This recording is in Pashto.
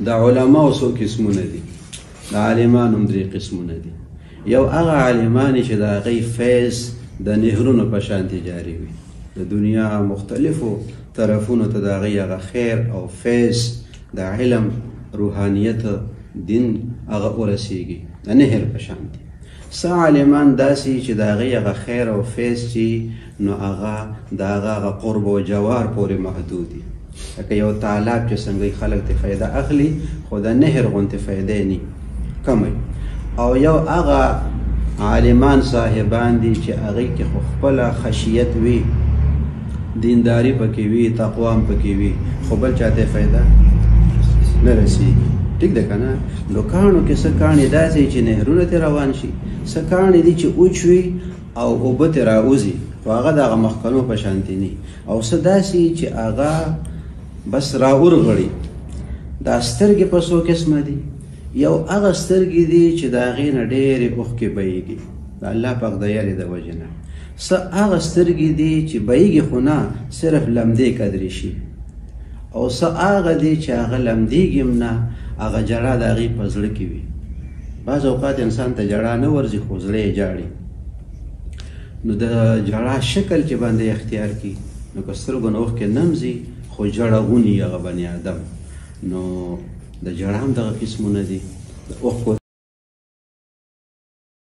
د علماو څو قسمونه دي. د عالمان هم 3 قسمونه دي. یو هغه عالمان چې د هغوی فیض د نهرونو په شانتې جاري وي، د دنیا مختلفو طرفونو ته د هغوی هغه خیر او فیض د علم روحانیت دین هغه ورسیږي د نهر په شانتې. څه عالمان داسې چې د هغوی هغه خیر او فیض چې نو هغه د هغه قرب و جوار پورې محدود دي. لکه یو تالاب چې څنګه خلک ته فایده اخلي خو د نهر غوندې فایده نه کموي. او یو هغه عالمان صاحبان دي چې هغوی کې خو خپله خشیت وي، دینداري پکې وي، تقوا هم پکې وي، خو بل چاته فایده نه رسېږي. ټیک ده که نه؟ نو کاڼو کې څه کاڼې داسې چې نهرونه ترې روان شي، څه کاڼې دي چې اوچ وي او اوبه ترې راوځي خو هغه د هغه مخکنو په شانتې نه، او څه داسې چې هغه بس راورغړي. دا سترګې په څو قسمه دي. یو هغه سترګې دي چې د هغې نه ډېرې اوښکې بهیږي د الله پاک د یارې د وجې نه. څه هغه سترګې دي چې بهیږي خو نه، صرف لمدې قدرې شي. او څه هغه دي چې هغه لمدېږي هم نه، هغه جړا د هغې په زړه کې وي. بعض اوقات انسان ته جړا نه ورځي خو زړه یې جاړي. نو د جړا شکل چې باندې اختیار کړي، نو که سترګو نه اوښکې نه وځي خو جړغوني هغه بني آدم. نو د جړا هم دغه قسمونه دي. د اوښکو